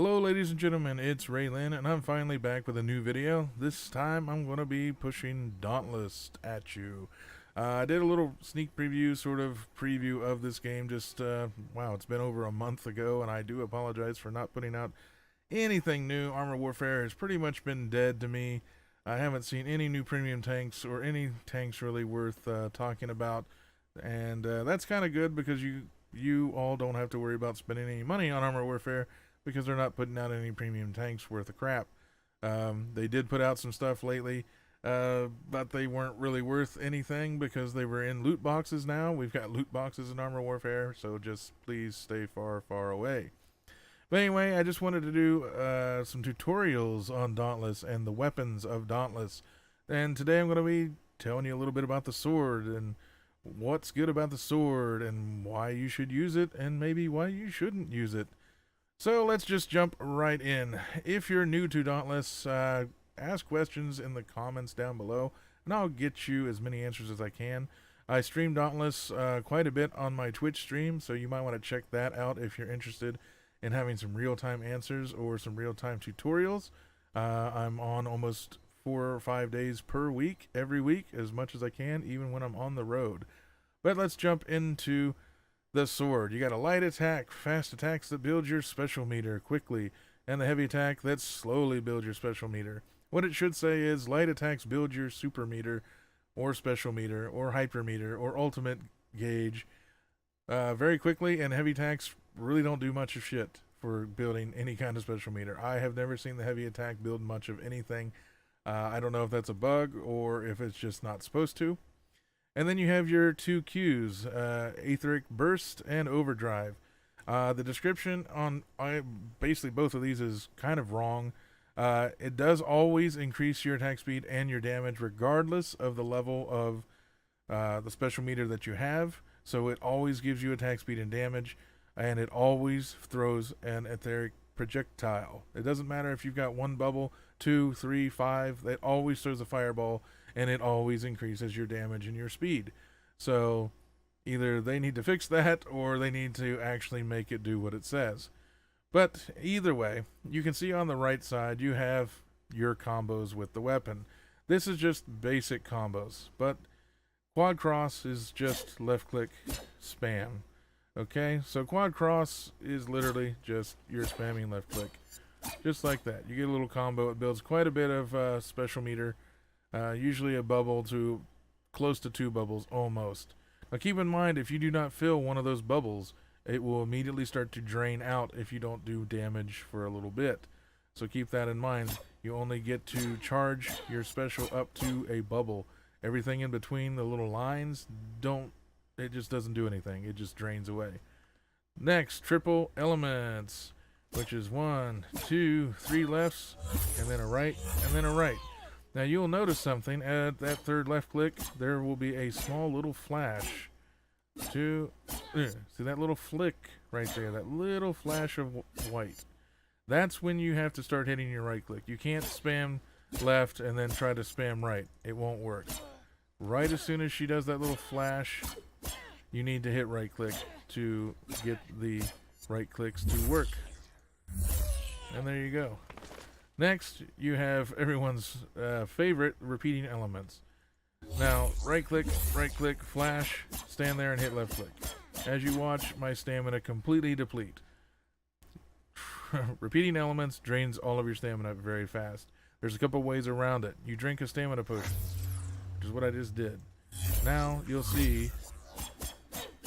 Hello ladies and gentlemen, it's Rei-Lin and I'm finally back with a new video. This time I'm going to be pushing Dauntless at you. I did a little sneak preview, sort of preview of this game wow, it's been over a month ago and I do apologize for not putting out anything new. Armor Warfare has pretty much been dead to me. I haven't seen any new premium tanks or any tanks really worth talking about, and that's kind of good because you all don't have to worry about spending any money on Armor Warfare because they're not putting out any premium tanks worth of crap. They did put out some stuff lately, but they weren't really worth anything because they were in loot boxes now. We've got loot boxes in Armor Warfare, so just please stay far, far away. But anyway, I just wanted to do some tutorials on Dauntless and the weapons of Dauntless. And today I'm going to be telling you a little bit about the sword and what's good about the sword and why you should use it and maybe why you shouldn't use it. So let's just jump right in. If you're new to Dauntless, ask questions in the comments down below, and I'll get you as many answers as I can. I stream Dauntless quite a bit on my Twitch stream, so you might want to check that out if you're interested in having some real-time answers or some real-time tutorials. I'm on almost 4 or 5 days per week, every week, as much as I can, even when I'm on the road. But let's jump into the sword. You got a light attack, fast attacks that build your special meter quickly, and the heavy attack that slowly builds your special meter. What it should say is light attacks build your super meter, or special meter, or hyper meter, or ultimate gauge very quickly, and heavy attacks really don't do much of shit for building any kind of special meter. I have never seen the heavy attack build much of anything. I don't know if that's a bug or if it's just not supposed to. And then you have your two Qs, Etheric Burst and Overdrive. The description on basically both of these is kind of wrong. It does always increase your attack speed and your damage regardless of the level of the special meter that you have. So it always gives you attack speed and damage, and it always throws an etheric projectile. It doesn't matter if you've got 1 bubble, 2, 3, 5, it always throws a fireball, and it always increases your damage and your speed. So either they need to fix that or they need to actually make it do what it says. But either way, you can see on the right side you have your combos with the weapon. This is just basic combos, but quad cross is just left click spam. Okay, so quad cross is literally just you're spamming left click. Just like that. You get a little combo. It builds quite a bit of special meter. Usually a bubble to close to 2 bubbles almost. Now keep in mind, if you do not fill one of those bubbles, it will immediately start to drain out if you don't do damage for a little bit. So keep that in mind. You only get to charge your special up to a bubble. Everything in between the little lines, it just doesn't do anything. It just drains away. Next, triple elements, which is 1, 2, 3 lefts, and then a right, and then a right. Now you'll notice something at that third left click. There will be a small little flash. See that little flick right there, that little flash of white. That's when you have to start hitting your right click. You can't spam left and then try to spam right. It won't work. Right as soon as she does that little flash, you need to hit right click to get the right clicks to work. And there you go. Next, you have everyone's favorite repeating elements. Now, right click, flash, stand there and hit left click. As you watch my stamina completely deplete. Repeating elements drains all of your stamina very fast. There's a couple ways around it. You drink a stamina potion, which is what I just did. Now, you'll see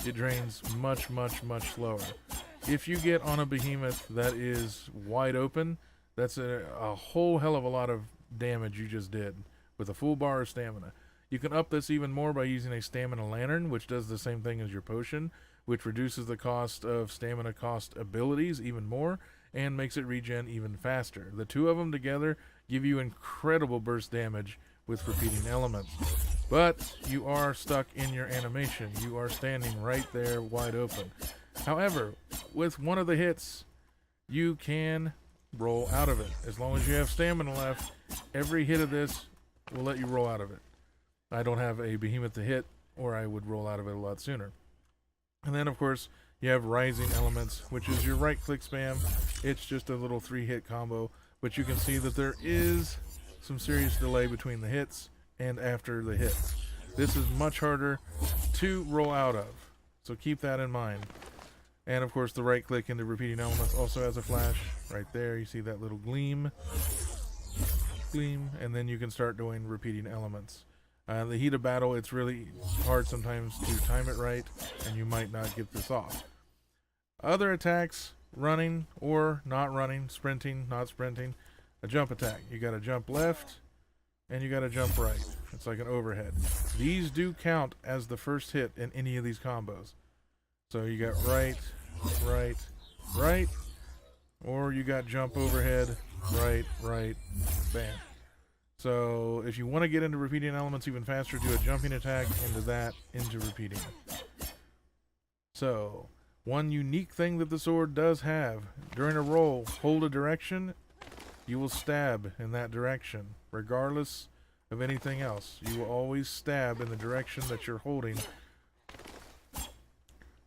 it drains much, much, much slower. If you get on a behemoth that is wide open, that's a whole hell of a lot of damage you just did with a full bar of stamina. You can up this even more by using a stamina lantern, which does the same thing as your potion, which reduces the cost of stamina cost abilities even more and makes it regen even faster. The two of them together give you incredible burst damage with repeating elements. But you are stuck in your animation. You are standing right there wide open. However, with one of the hits, you can roll out of it. As long as you have stamina left, every hit of this will let you roll out of it. I don't have a behemoth to hit, or I would roll out of it a lot sooner. And then, of course, You have rising elements, which is your right click spam. It's just a little 3-hit combo, but you can see that there is some serious delay between the hits and after the hits. This is much harder to roll out of, so keep that in mind. And of course the right click into repeating elements also has a flash right there. You see that little gleam, and then you can start doing repeating elements. The heat of battle, it's really hard sometimes to time it right, and you might not get this off. Other attacks, running or not running, sprinting, not sprinting. A jump attack, you got to jump left and you got to jump right. It's like an overhead. These do count as the first hit in any of these combos. So you got right, right, right, or you got jump overhead, right, right, bam. So if you want to get into repeating elements even faster, do a jumping attack into that, into repeating. So one unique thing that the sword does have, during a roll, hold a direction, you will stab in that direction, regardless of anything else. You will always stab in the direction that you're holding.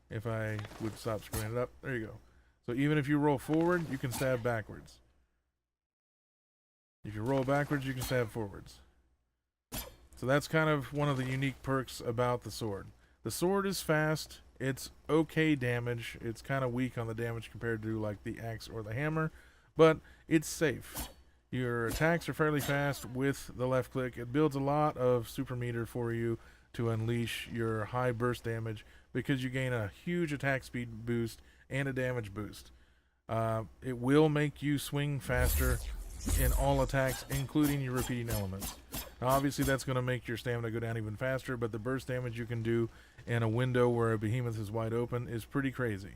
If I would stop screwing it up, there you go. So even if you roll forward, you can stab backwards. If you roll backwards, you can stab forwards. So that's kind of one of the unique perks about the sword. The sword is fast. It's okay damage. It's kind of weak on the damage compared to like the axe or the hammer, but it's safe. Your attacks are fairly fast with the left click. It builds a lot of super meter for you to unleash your high burst damage because you gain a huge attack speed boost and a damage boost. It will make you swing faster in all attacks, including your repeating elements. Now, obviously, that's going to make your stamina go down even faster, but the burst damage you can do in a window where a behemoth is wide open is pretty crazy.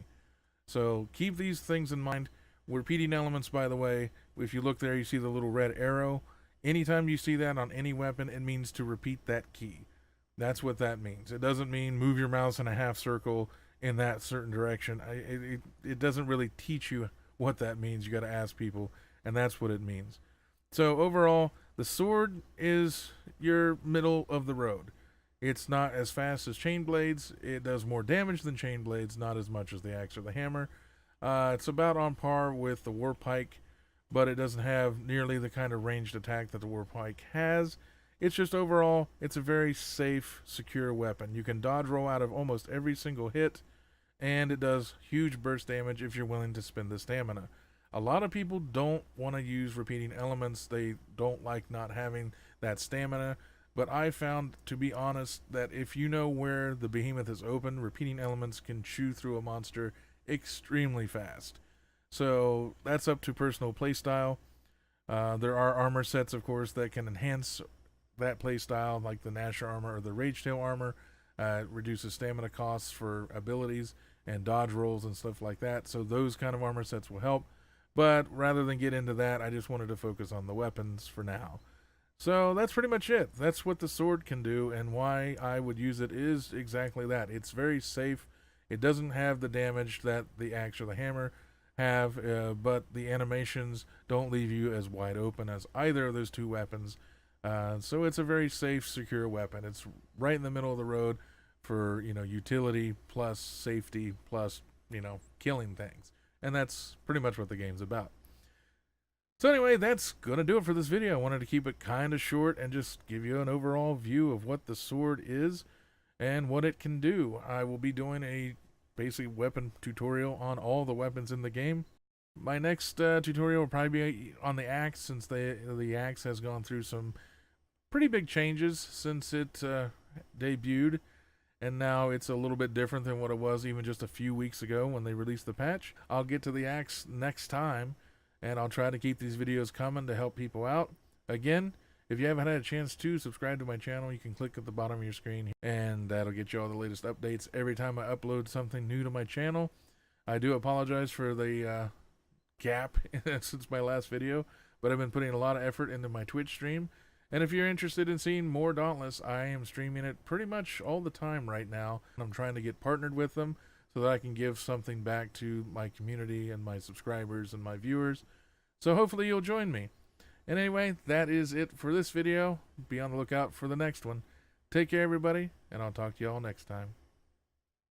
So keep these things in mind. Repeating elements, by the way, if you look there, you see the little red arrow. Anytime you see that on any weapon, it means to repeat that key. That's what that means. It doesn't mean move your mouse in a half circle in that certain direction. It doesn't really teach you what that means. You got to ask people, and that's what it means. So overall, the sword is your middle of the road. It's not as fast as chain blades. It does more damage than chain blades, not as much as the axe or the hammer. It's about on par with the war pike, but it doesn't have nearly the kind of ranged attack that the war pike has. It's just overall, it's a very safe, secure weapon. You can dodge roll out of almost every single hit, and it does huge burst damage if you're willing to spend the stamina. A lot of people don't want to use repeating elements. They don't like not having that stamina. But I found, to be honest, that if you know where the behemoth is open, repeating elements can chew through a monster extremely fast. So that's up to personal playstyle. There are armor sets, of course, that can enhance that playstyle, like the Gnasher armor or the Rage Tail armor. It reduces stamina costs for abilities and dodge rolls and stuff like that. So those kind of armor sets will help. But rather than get into that, I just wanted to focus on the weapons for now. So that's pretty much it. That's what the sword can do, and why I would use it is exactly that. It's very safe. It doesn't have the damage that the axe or the hammer have, but the animations don't leave you as wide open as either of those two weapons. So it's a very safe, secure weapon. It's right in the middle of the road for, utility plus safety plus, killing things. And that's pretty much what the game's about. So anyway, that's going to do it for this video. I wanted to keep it kind of short and just give you an overall view of what the sword is and what it can do. I will be doing a basic weapon tutorial on all the weapons in the game. My next tutorial will probably be on the axe, since the axe has gone through some pretty big changes since it debuted. And now it's a little bit different than what it was even just a few weeks ago when they released the patch. I'll get to the axe next time, and I'll try to keep these videos coming to help people out. Again, if you haven't had a chance to subscribe to my channel, you can click at the bottom of your screen, and that'll get you all the latest updates every time I upload something new to my channel. I do apologize for the gap since my last video, but I've been putting a lot of effort into my Twitch stream. And if you're interested in seeing more Dauntless, I am streaming it pretty much all the time right now. I'm trying to get partnered with them so that I can give something back to my community and my subscribers and my viewers. So hopefully you'll join me. And anyway, that is it for this video. Be on the lookout for the next one. Take care, everybody, and I'll talk to you all next time.